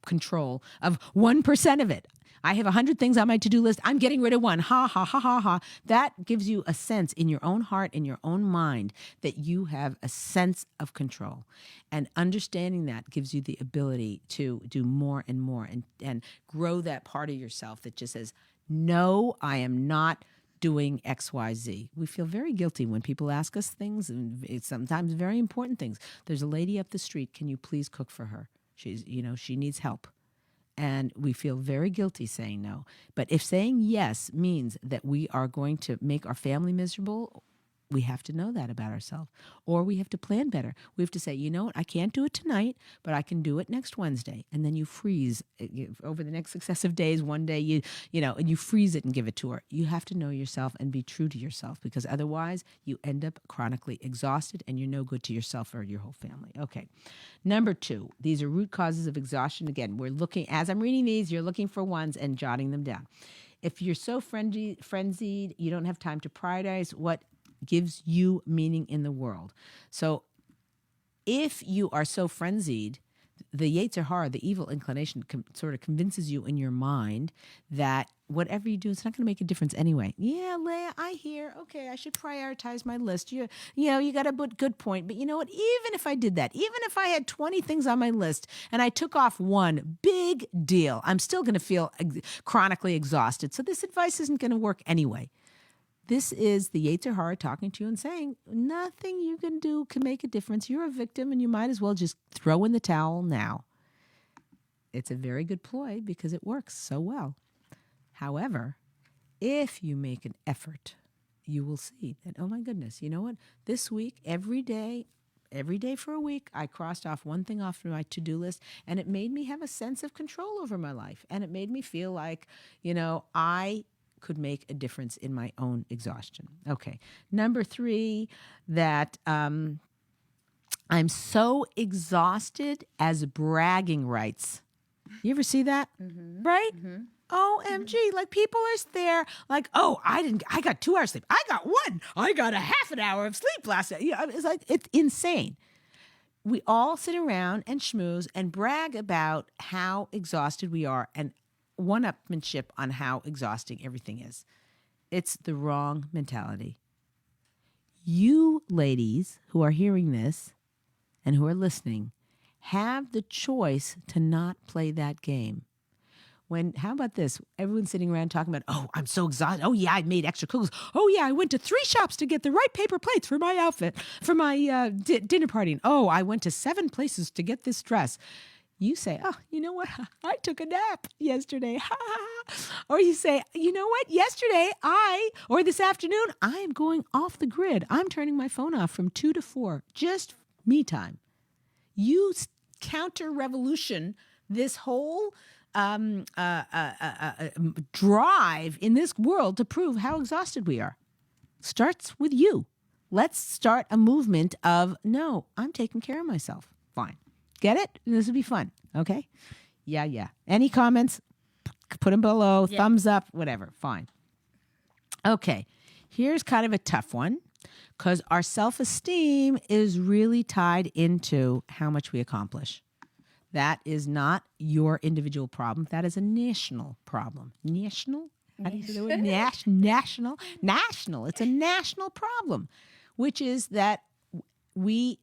control of 1% of it. I have 100 things on my to-do list. I'm getting rid of one. Ha, ha, ha, ha, ha. That gives you a sense in your own heart, in your own mind, that you have a sense of control. And understanding that gives you the ability to do more and more and grow that part of yourself that just says, no, I am not doing X, Y, Z. We feel very guilty when people ask us things, and it's sometimes very important things. There's a lady up the street. Can you please cook for her? She needs help. And we feel very guilty saying no. But if saying yes means that we are going to make our family miserable, we have to know that about ourselves. Or we have to plan better. We have to say, you know what, I can't do it tonight, but I can do it next Wednesday. And then you freeze over the next successive days. One day, and you freeze it and give it to her. You have to know yourself and be true to yourself, because otherwise you end up chronically exhausted and you're no good to yourself or your whole family. Okay. Number two, these are root causes of exhaustion. Again, we're looking, as I'm reading these, you're looking for ones and jotting them down. If you're so frenzied, you don't have time to prioritize what gives you meaning in the world. So if you are so frenzied, the Yetzer Hara, the evil inclination, sort of convinces you in your mind that whatever you do, it's not going to make a difference anyway. Yeah, Leah, I hear. Okay, I should prioritize my list. You got a good point. But you know what? Even if I did that, even if I had 20 things on my list and I took off one, big deal, I'm still going to feel chronically exhausted. So this advice isn't going to work anyway. This is the Yetzer Hara talking to you and saying, nothing you can do can make a difference. You're a victim and you might as well just throw in the towel now. It's a very good ploy because it works so well. However, if you make an effort, you will see that, oh my goodness, you know what? This week, every day for a week, I crossed off one thing off my to-do list, and it made me have a sense of control over my life. And it made me feel like, I could make a difference in my own exhaustion. Okay. Number three, that I'm so exhausted as bragging rights. You ever see that? Mm-hmm. Right? Mm-hmm. OMG, like people are there like, oh, I got 2 hours sleep. I got one. I got a half an hour of sleep last night. It's insane. We all sit around and schmooze and brag about how exhausted we are and one-upmanship on how exhausting everything is. It's the wrong mentality. You ladies who are hearing this and who are listening have the choice to not play that game. How about this? Everyone's sitting around talking about, oh, I'm so exhausted. Oh, yeah, I made extra cookies. Oh, yeah, I went to 3 shops to get the right paper plates for my outfit, for my dinner party. And, oh, I went to 7 places to get this dress. You say, oh, you know what? I took a nap yesterday. Or you say, you know what? Yesterday, or this afternoon, I am going off the grid. I'm turning my phone off from 2 to 4. Just me time. You counter-revolution this whole drive in this world to prove how exhausted we are. Starts with you. Let's start a movement of, no, I'm taking care of myself. Fine. Get it? This will be fun. Okay? Yeah. Any comments? Put them below. Yeah. Thumbs up. Whatever. Fine. Okay. Here's kind of a tough one because our self-esteem is really tied into how much we accomplish. That is not your individual problem. That is a national problem. National? How do you say the word? National. It's a national problem, which is that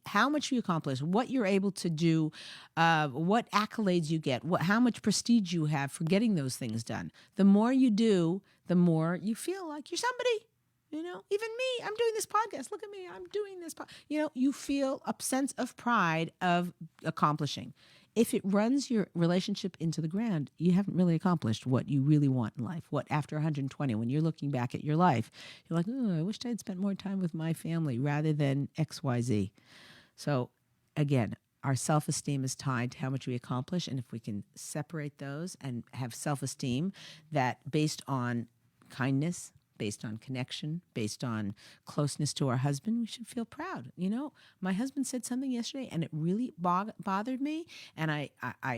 how much you accomplish, what you're able to do, what accolades you get, how much prestige you have for getting those things done. The more you do, the more you feel like you're somebody. Even me, I'm doing this podcast. Look at me, I'm doing this. You feel a sense of pride of accomplishing. If it runs your relationship into the ground, you haven't really accomplished what you really want in life. What after 120, when you're looking back at your life, you're like, oh, I wish I'd spent more time with my family rather than XYZ. So again, our self-esteem is tied to how much we accomplish. And if we can separate those and have self-esteem that based on kindness, based on connection, based on closeness to our husband, we should feel proud. My husband said something yesterday and it really bothered me. And I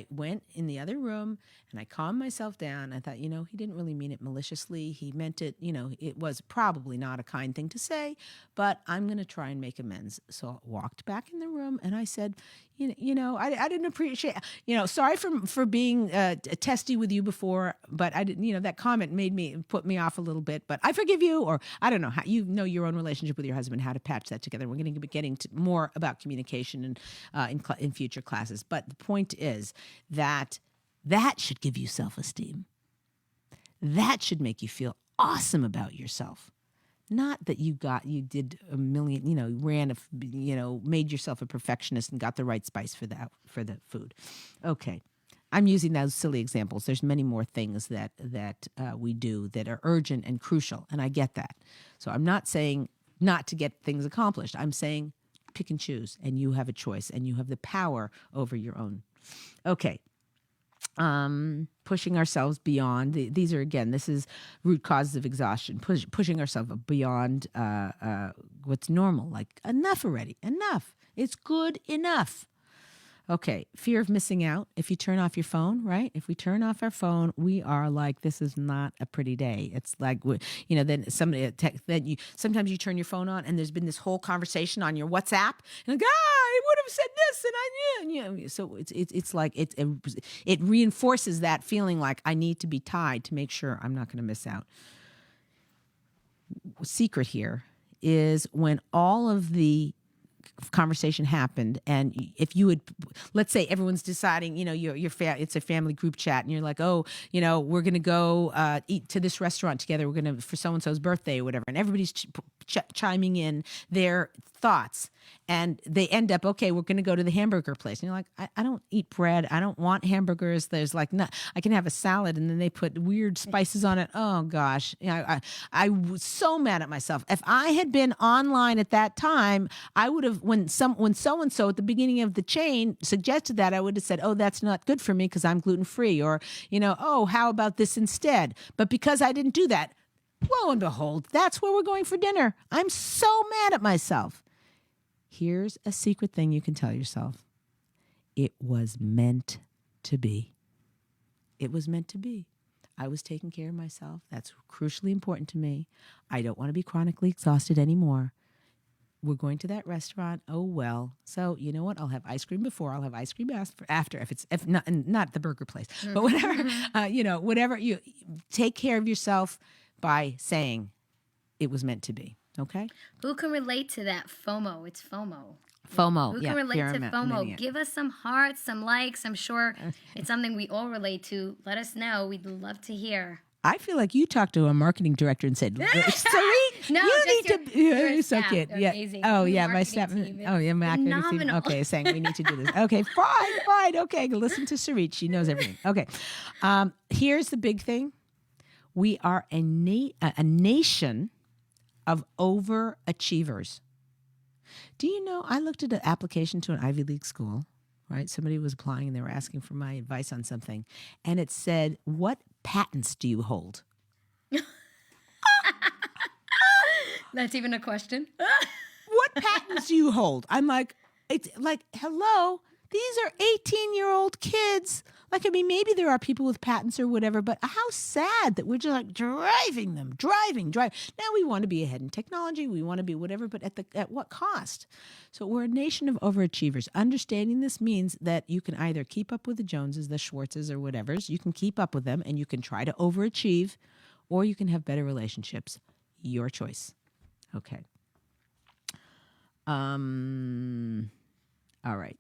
went in the other room and I calmed myself down. I thought, he didn't really mean it maliciously. He meant it, it was probably not a kind thing to say, but I'm going to try and make amends. So I walked back in the room and I said, I didn't appreciate, sorry for being testy with you before, but I didn't, that comment put me off a little bit, but I forgive you, or I don't know how your own relationship with your husband, how to patch that together. We're going to be getting to more about communication in future classes. But the point is that should give you self-esteem. That should make you feel awesome about yourself. Not that you did a million, made yourself a perfectionist and got the right spice for the food. Okay. I'm using those silly examples. There's many more things that we do that are urgent and crucial, and I get that. So I'm not saying not to get things accomplished. I'm saying pick and choose, and you have a choice, and you have the power over your own. Okay. Pushing ourselves beyond. This is root causes of exhaustion. Pushing ourselves beyond what's normal. Like, enough already. Enough. It's good enough. Okay, fear of missing out. If you turn off your phone, right? If we turn off our phone, we are like, this is not a pretty day. It's like, then sometimes you turn your phone on and there's been this whole conversation on your WhatsApp, and like, I would have said this, and so it's like it reinforces that feeling like I need to be tied to make sure I'm not going to miss out. Secret here is when all of the conversation happened, and if you would, let's say everyone's deciding, it's a family group chat, and you're like, oh, we're going to go eat to this restaurant together. We're going to, for so-and-so's birthday or whatever. And everybody's chiming in their thoughts, and they end up, okay, we're going to go to the hamburger place. And you're like, I don't eat bread. I don't want hamburgers. There's like, I can have a salad, and then they put weird spices on it. Oh gosh. I was so mad at myself. If I had been online at that time, I would have, when so-and-so at the beginning of the chain suggested that, I would have said, oh, that's not good for me because I'm gluten-free, or, oh, how about this instead? But because I didn't do that, lo and behold, that's where we're going for dinner. I'm so mad at myself. Here's a secret thing you can tell yourself. It was meant to be. It was meant to be. I was taking care of myself. That's crucially important to me. I don't want to be chronically exhausted anymore. We're going to that restaurant. Oh, well. So you know what? I'll have ice cream before. I'll have ice cream after. If not the burger place, but whatever, whatever. You take care of yourself by saying it was meant to be. Okay. Who can relate to that? FOMO. It's FOMO. FOMO. Who can relate to FOMO? Give us some hearts, some likes. I'm sure it's something we all relate to. Let us know. We'd love to hear. I feel like you talked to a marketing director and said, Sarit, no, you need to. You're so cute. They're yeah. amazing. Oh, yeah. My staff. staff. Oh, yeah. Marketing team. Okay. Saying we need to do this. Okay. Fine. Okay. Listen to Sarit. She knows everything. Okay. Here's the big thing. We are a nation of overachievers. Do you know, I looked at an application to an Ivy League school, right? Somebody was applying and they were asking for my advice on something. And it said, what patents do you hold? That's even a question. What patents do you hold? I'm like, it's like, hello, These are 18-year-old kids. Like, I mean, maybe there are people with patents or whatever, but how sad that we're just like driving them, driving. Now we want to be ahead in technology. We want to be whatever, but at what cost? So we're a nation of overachievers. Understanding this means that you can either keep up with the Joneses, the Schwartzes, or whatever's. You can keep up with them and you can try to overachieve, or you can have better relationships. Your choice. Okay. All right.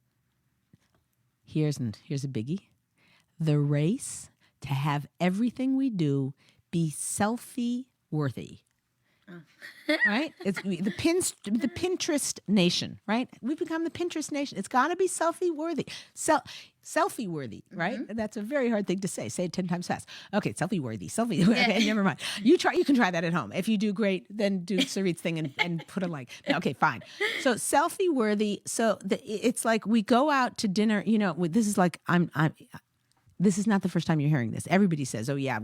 Here's a biggie. The race to have everything we do be selfie worthy. Right? It's the Pinterest nation, right? We've become the Pinterest nation. It's got to be selfie worthy. Selfie worthy, right? That's a very hard thing to say. Say it 10 times fast. Okay, selfie worthy. Okay, never mind. You can try that at home. If you do great, then do Sarit's thing and put a like. Okay, fine. So selfie worthy. So it's like we go out to dinner, this is like this is not the first time you're hearing this. Everybody says, "Oh yeah,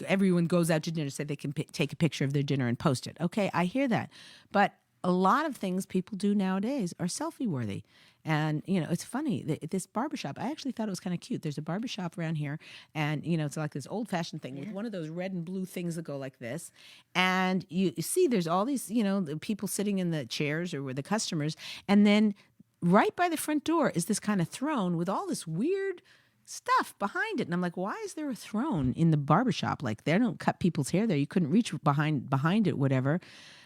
everyone goes out to dinner so they can take a picture of their dinner and post it." Okay, I hear that, but a lot of things people do nowadays are selfie worthy, and it's funny. This barbershop, I actually thought it was kind of cute. There's a barbershop around here, and it's like this old fashioned thing with one of those red and blue things that go like this, and you see there's all these the people sitting in the chairs or with the customers, and then right by the front door is this kind of throne with all this weird stuff behind it. And I'm like, why is there a throne in the barbershop? Like, they don't cut people's hair there. You couldn't reach behind it, whatever.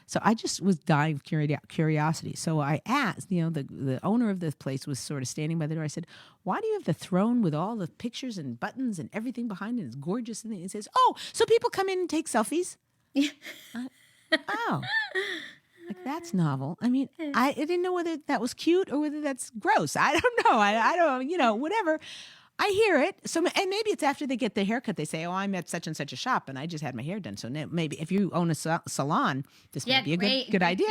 So I just was dying of curiosity. So I asked, the owner of the place was sort of standing by the door. I said, why do you have the throne with all the pictures and buttons and everything behind it? It's gorgeous. And he says, oh, so people come in and take selfies? Oh. Like, that's novel. I mean, I didn't know whether that was cute or whether that's gross. I don't know. I don't, whatever. I hear it. So, and maybe it's after they get their haircut, they say, oh, I'm at such and such a shop and I just had my hair done. So maybe if you own a salon, this might be a good idea.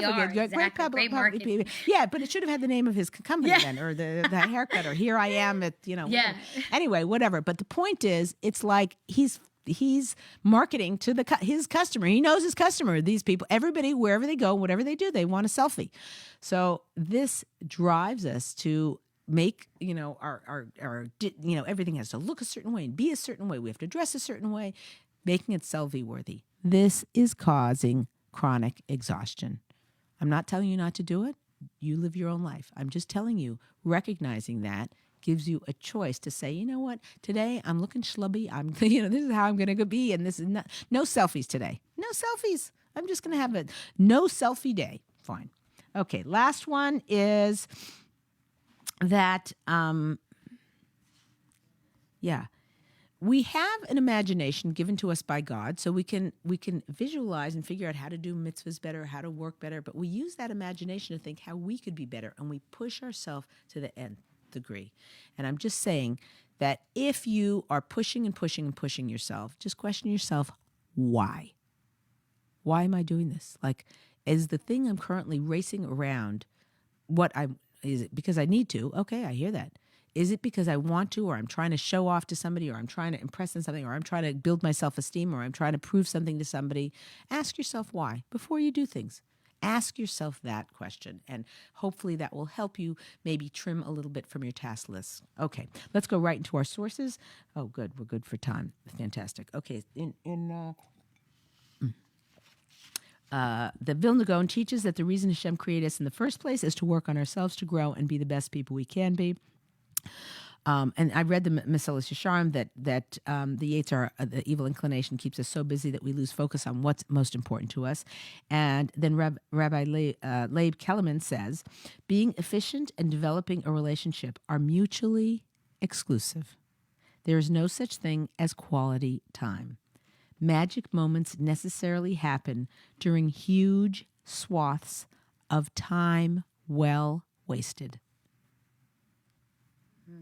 Great marketing. Yeah, but it should have had the name of his company then, or the haircut, or here I am at, Yeah. Anyway, whatever. But the point is, it's like he's marketing to his customer. He knows his customer. These people, everybody, wherever they go, whatever they do, they want a selfie. So this drives us to make our everything has to look a certain way and be a certain way. We have to dress a certain way, making it selfie worthy. This is causing chronic exhaustion. I'm not telling you not to do it. You live your own life. I'm just telling you, recognizing that gives you a choice to say, you know what, today I'm looking schlubby. This is how I'm going to be, and this is no selfies today. No selfies. I'm just going to have a no selfie day. Fine. Okay. Last one is that, we have an imagination given to us by God, so we can visualize and figure out how to do mitzvahs better, how to work better, but we use that imagination to think how we could be better, and we push ourselves to the nth degree. And I'm just saying that if you are pushing and pushing and pushing yourself, just question yourself, why? Why am I doing this? Like, is the thing I'm currently racing around is it because I need to? Okay, I hear that. Is it because I want to, or I'm trying to show off to somebody, or I'm trying to impress on something, or I'm trying to build my self-esteem, or I'm trying to prove something to somebody? Ask yourself why before you do things. Ask yourself that question, and hopefully that will help you maybe trim a little bit from your task list. Okay, let's go right into our sources. Oh, good. We're good for time. Fantastic. Okay, the Vilna Gaon teaches that the reason Hashem created us in the first place is to work on ourselves to grow and be the best people we can be. And I read the Mesillas Yesharim that the Yetzer, the evil inclination, keeps us so busy that we lose focus on what's most important to us. And then Rabbi Leib Kellerman says, being efficient and developing a relationship are mutually exclusive. There is no such thing as quality time. Magic moments necessarily happen during huge swaths of time well wasted.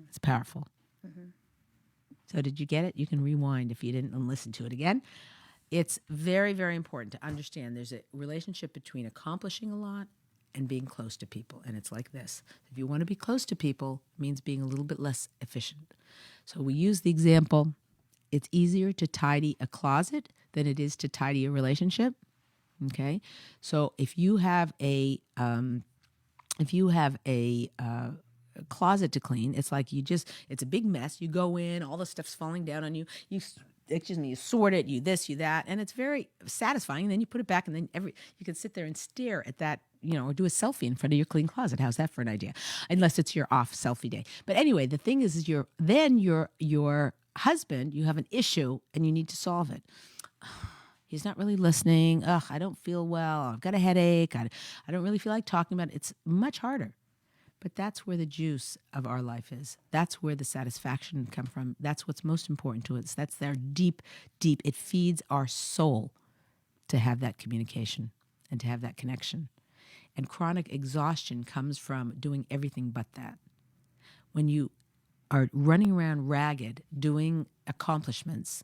It's powerful. Mm-hmm. So did you get it? You can rewind if you didn't listen to it again. It's very, very important to understand there's a relationship between accomplishing a lot and being close to people. And it's like this. If you want to be close to people, it means being a little bit less efficient. So we use the example, it's easier to tidy a closet than it is to tidy a relationship. Okay? So if you have a closet to clean. It's like it's a big mess. You go in, all the stuff's falling down on you. You sort it, you this, you that, and it's very satisfying. And then you put it back, and then you can sit there and stare at that, or do a selfie in front of your clean closet. How's that for an idea? Unless it's your off selfie day. But anyway, the thing is your husband, you have an issue and you need to solve it. He's not really listening. I don't feel well. I've got a headache. I don't really feel like talking about it. It's much harder. But that's where the juice of our life is. That's where the satisfaction comes from. That's what's most important to us. That's their deep. It feeds our soul to have that communication and to have that connection. And chronic exhaustion comes from doing everything but that. When you are running around ragged, doing accomplishments,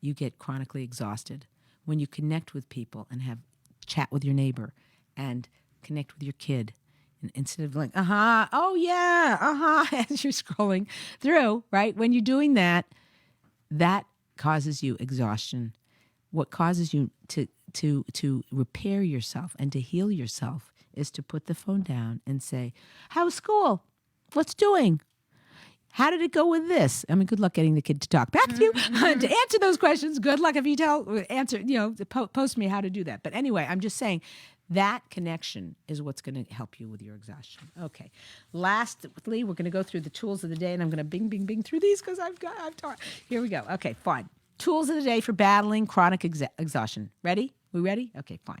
you get chronically exhausted. When you connect with people and have chat with your neighbor and connect with your kid, and instead of like, oh yeah, as you're scrolling through, right? When you're doing that, that causes you exhaustion. What causes you to repair yourself and to heal yourself is to put the phone down and say, how's school? What's doing? How did it go with this? I mean, good luck getting the kid to talk back to you. To answer those questions, good luck if you post me how to do that. But anyway, I'm just saying that connection is what's going to help you with your exhaustion. Okay. Lastly, we're going to go through the tools of the day, and I'm going to bing through these because I've taught. Here we go. Okay, fine. Tools of the day for battling chronic exhaustion. Ready? We ready? Okay, fine.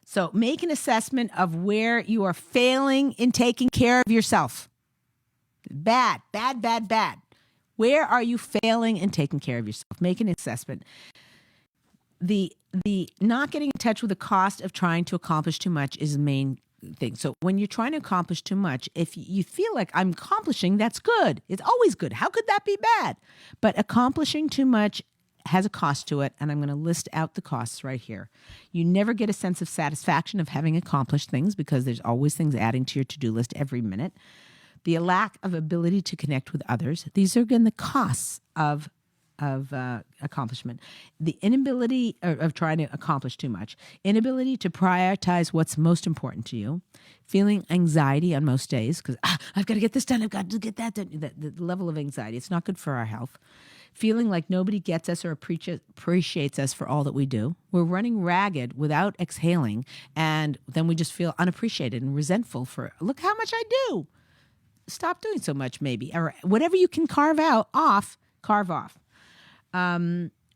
So make an assessment of where you are failing in taking care of yourself. Bad. Where are you failing in taking care of yourself? Make an assessment. The not getting in touch with the cost of trying to accomplish too much is the main thing. So when you're trying to accomplish too much, if you feel like I'm accomplishing, that's good. It's always good. How could that be bad? But accomplishing too much has a cost to it, and I'm going to list out the costs right here. You never get a sense of satisfaction of having accomplished things because there's always things adding to your to-do list every minute. The lack of ability to connect with others. These are, again, the costs of accomplishment. The inability of trying to accomplish too much. Inability to prioritize what's most important to you. Feeling anxiety on most days because I've got to get this done. I've got to get that done. The level of anxiety. It's not good for our health. Feeling like nobody gets us or appreciates us for all that we do. We're running ragged without exhaling, and then we just feel unappreciated and resentful for, look how much I do. Stop doing so much, maybe. Or whatever you can carve off.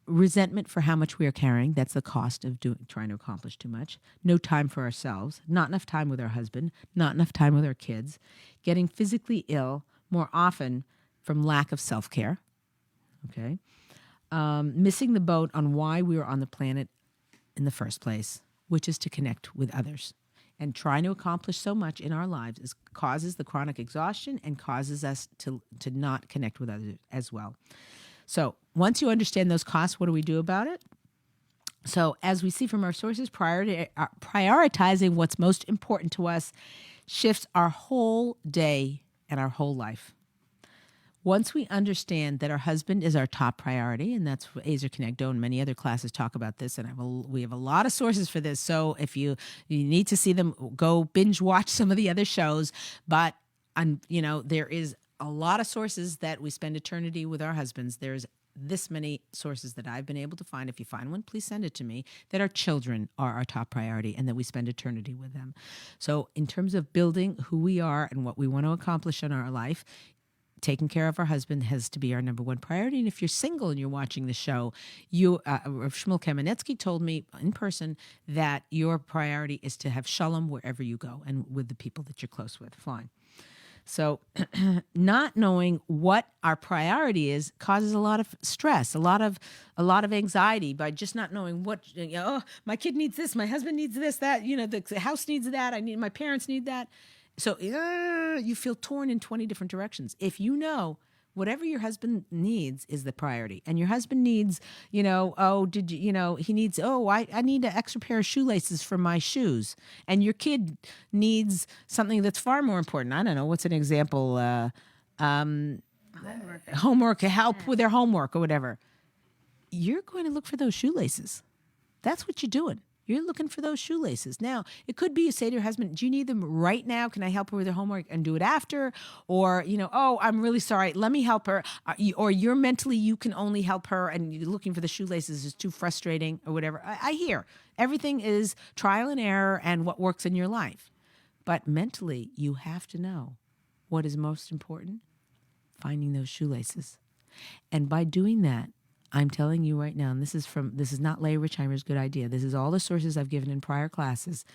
Resentment for how much we are carrying. That's the cost of trying to accomplish too much. No time for ourselves. Not enough time with our husband. Not enough time with our kids. Getting physically ill more often from lack of self-care. Okay. Missing the boat on why we were on the planet in the first place, which is to connect with others. And trying to accomplish so much in our lives causes the chronic exhaustion and causes us to not connect with others as well. So once you understand those costs, what do we do about it? So as we see from our sources, prioritizing what's most important to us shifts our whole day and our whole life. Once we understand that our husband is our top priority, and that's what Azer Connecto and many other classes talk about this, and we have a lot of sources for this. So if you need to see them, go binge watch some of the other shows. But there is a lot of sources that we spend eternity with our husbands. There's this many sources that I've been able to find. If you find one, please send it to me. That our children are our top priority, and that we spend eternity with them. So in terms of building who we are and what we want to accomplish in our life, taking care of our husband has to be our number one priority. And if you're single and you're watching the show, Rav Shmuel Kamenetsky told me in person that your priority is to have shalom wherever you go and with the people that you're close with. Fine. So not knowing what our priority is causes a lot of stress, a lot of anxiety by just not knowing what, my kid needs this, my husband needs this, that, the house needs that, my parents need that. So you feel torn in 20 different directions. If you know whatever your husband needs is the priority, and your husband needs, he needs, I need an extra pair of shoelaces for my shoes, and your kid needs something that's far more important. I don't know, what's an example? Homework, help with their homework or whatever. You're going to look for those shoelaces. That's what you're doing. You're looking for those shoelaces. Now, it could be you say to your husband, do you need them right now? Can I help her with her homework and do it after? Or, oh, I'm really sorry. Let me help her. Or you're mentally, you can only help her and you're looking for the shoelaces is too frustrating or whatever. I hear. Everything is trial and error and what works in your life. But mentally, you have to know what is most important, finding those shoelaces. And by doing that, I'm telling you right now, and this is not Leah Richeimer's good idea. This is all the sources I've given in prior classes,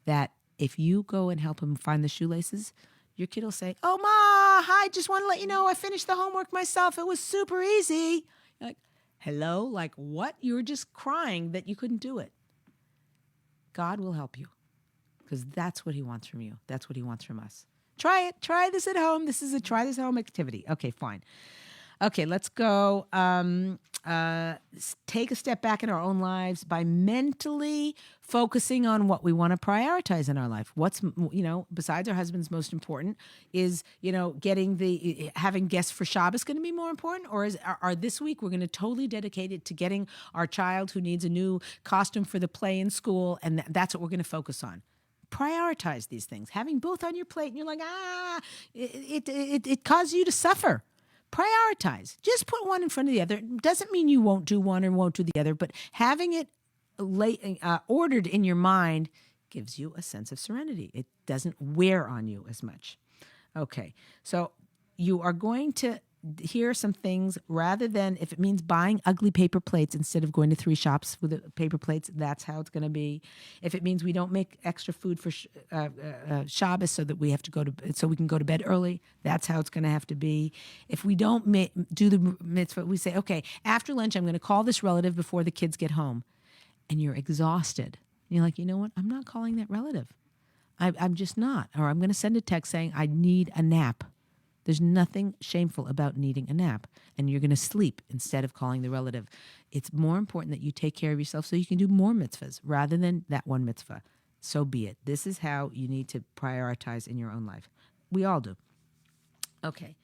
that if you go and help him find the shoelaces, your kid will say, "Oh, Ma, hi, just want to let you know I finished the homework myself. It was super easy." You're like, hello? Like what? You were just crying that you couldn't do it. God will help you because that's what he wants from you. That's what he wants from us. Try it. Try this at home. This is a try this at home activity. Okay, fine. Okay, let's go take a step back in our own lives by mentally focusing on what we want to prioritize in our life. What's, besides our husband's most important is, having guests for Shabbos going to be more important? Or are this week we're going to totally dedicate it to getting our child who needs a new costume for the play in school, and that's what we're going to focus on? Prioritize these things. Having both on your plate and you're like, it causes you to suffer. Prioritize. Just put one in front of the other. Doesn't mean you won't do one or won't do the other, but having it ordered in your mind gives you a sense of serenity. It doesn't wear on you as much. Okay, so you are going to hear some things rather than, if it means buying ugly paper plates instead of going to 3 shops with the paper plates, that's how it's going to be. If it means we don't make extra food for Shabbos so that we have to so we can go to bed early, that's how it's going to have to be. If we don't do the mitzvah, we say, okay, after lunch, I'm going to call this relative before the kids get home. And you're exhausted. And you're like, you know what? I'm not calling that relative. I'm just not. Or I'm going to send a text saying I need a nap. There's nothing shameful about needing a nap, and you're going to sleep instead of calling the relative. It's more important that you take care of yourself so you can do more mitzvahs rather than that one mitzvah. So be it. This is how you need to prioritize in your own life. We all do. Okay.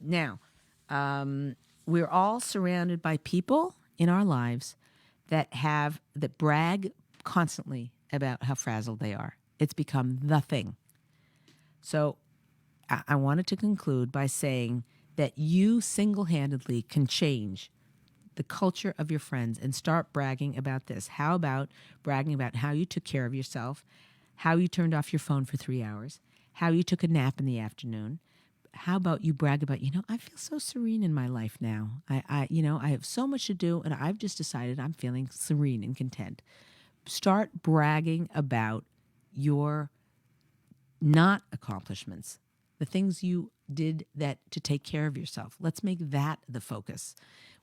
Now, we're all surrounded by people in our lives that brag constantly about how frazzled they are. It's become the thing. So I wanted to conclude by saying that you single-handedly can change the culture of your friends and start bragging about this. How about bragging about how you took care of yourself, how you turned off your phone for 3 hours, how you took a nap in the afternoon? How about you brag about, I feel so serene in my life now. I have so much to do, and I've just decided I'm feeling serene and content. Start bragging about your not accomplishments, the things you did to take care of yourself. Let's make that the focus.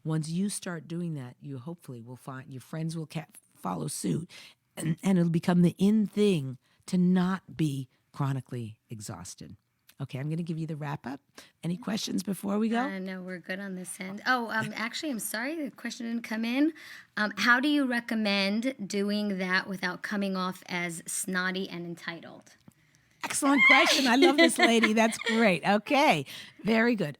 Once you start doing that, you hopefully will find your friends will follow suit, and it'll become the in thing to not be chronically exhausted. Okay, I'm going to give you the wrap up. Any questions before we go? No, we're good on this end. Oh, actually, I'm sorry, the question didn't come in. How do you recommend doing that without coming off as snotty and entitled? Excellent question. I love this lady. That's great. Okay, very good.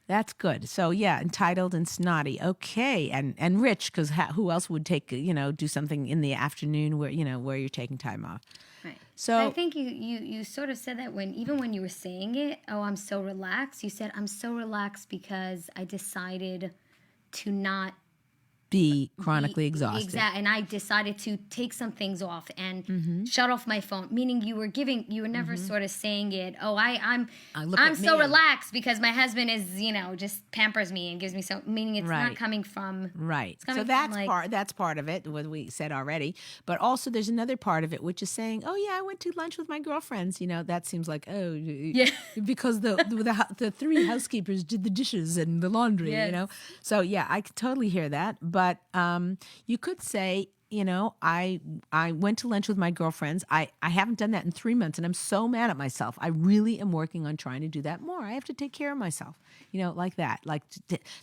That's good. So yeah, entitled and snotty. Okay, and rich, because who else would do something in the afternoon where you're taking time off? Right. So I think you sort of said that even when you were saying it, oh, I'm so relaxed. You said I'm so relaxed because I decided to not be chronically exhausted. Exactly. And I decided to take some things off and shut off my phone. Meaning you were never sort of saying it, oh, I'm so relaxed because my husband is, just pampers me and gives me so, meaning it's not coming from. Right. So that's part of it, what we said already. But also there's another part of it, which is saying, oh yeah, I went to lunch with my girlfriends. That seems like, oh, yeah. Because the 3 housekeepers did the dishes and the laundry, So yeah, I can totally hear that. But you could say, I went to lunch with my girlfriends. I haven't done that in 3 months, and I'm so mad at myself. I really am working on trying to do that more. I have to take care of myself, like that. Like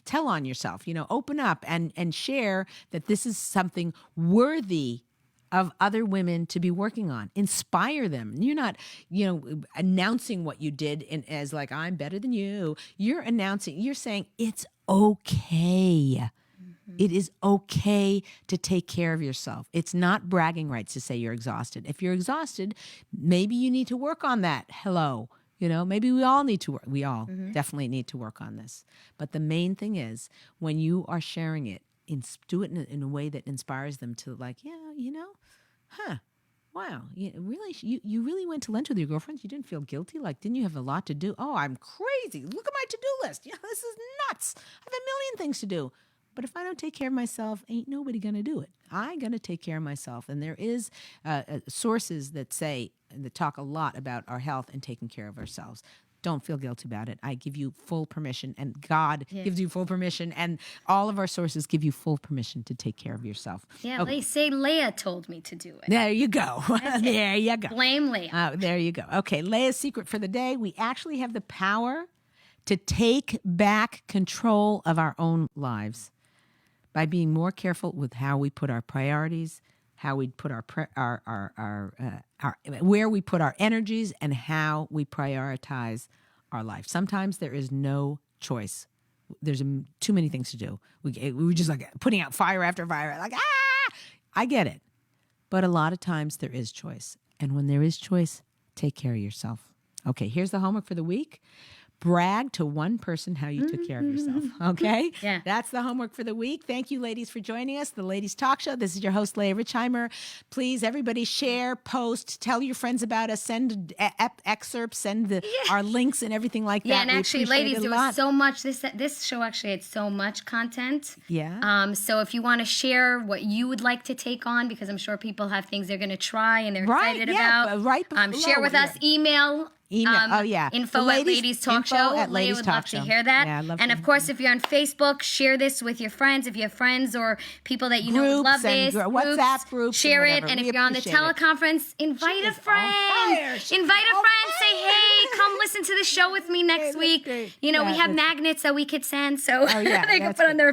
tell on yourself, open up and share that this is something worthy of other women to be working on. Inspire them. You're not, announcing what you did as like, I'm better than you. You're saying it's okay. It is okay to take care of yourself. It's not bragging rights to say you're exhausted. If you're exhausted, maybe you need to work on that. Hello. Maybe we all need to work. We all definitely need to work on this. But the main thing is when you are sharing it, do it in a way that inspires them to wow, you really went to lunch with your girlfriends? You didn't feel guilty? Like, didn't you have a lot to do? Oh, I'm crazy. Look at my to-do list. This is nuts. I have a million things to do. But if I don't take care of myself, ain't nobody going to do it. I'm going to take care of myself. And there is sources that talk a lot about our health and taking care of ourselves. Don't feel guilty about it. I give you full permission, and God gives you full permission, and all of our sources give you full permission to take care of yourself. Yeah, they say Leah told me to do it. There you go. There you go. Blame Leah. There you go. Okay, Leah's secret for the day. We actually have the power to take back control of our own lives by being more careful with how we put our priorities, how we put where we put our energies, and how we prioritize our life. Sometimes there is no choice. There's too many things to do. We just like putting out fire after fire. Like, I get it. But a lot of times there is choice. And when there is choice, take care of yourself. Okay, here's the homework for the week. Brag to one person how you took care of yourself, okay? Yeah. That's the homework for the week. Thank you, ladies, for joining us. The Ladies Talk Show. This is your host, Leah Richeimer. Please, everybody, share, post, tell your friends about us, send excerpts, send our links and everything like that. Yeah, and actually, ladies, there was so much. This show actually had so much content. Yeah. So if you want to share what you would like to take on, because I'm sure people have things they're going to try and they're excited about. Right below. Share with us. Email, info at Ladies Talk Show. Leah would love to hear that. Yeah, I'd love and of course, if you're on Facebook, share this with your friends. If you have friends or people that you know would love this, WhatsApp groups, share it. And if you're on the teleconference, invite a friend. Invite a friend. Say, hey, come listen to the show with me next week. We have magnets that we could send, so they can put on their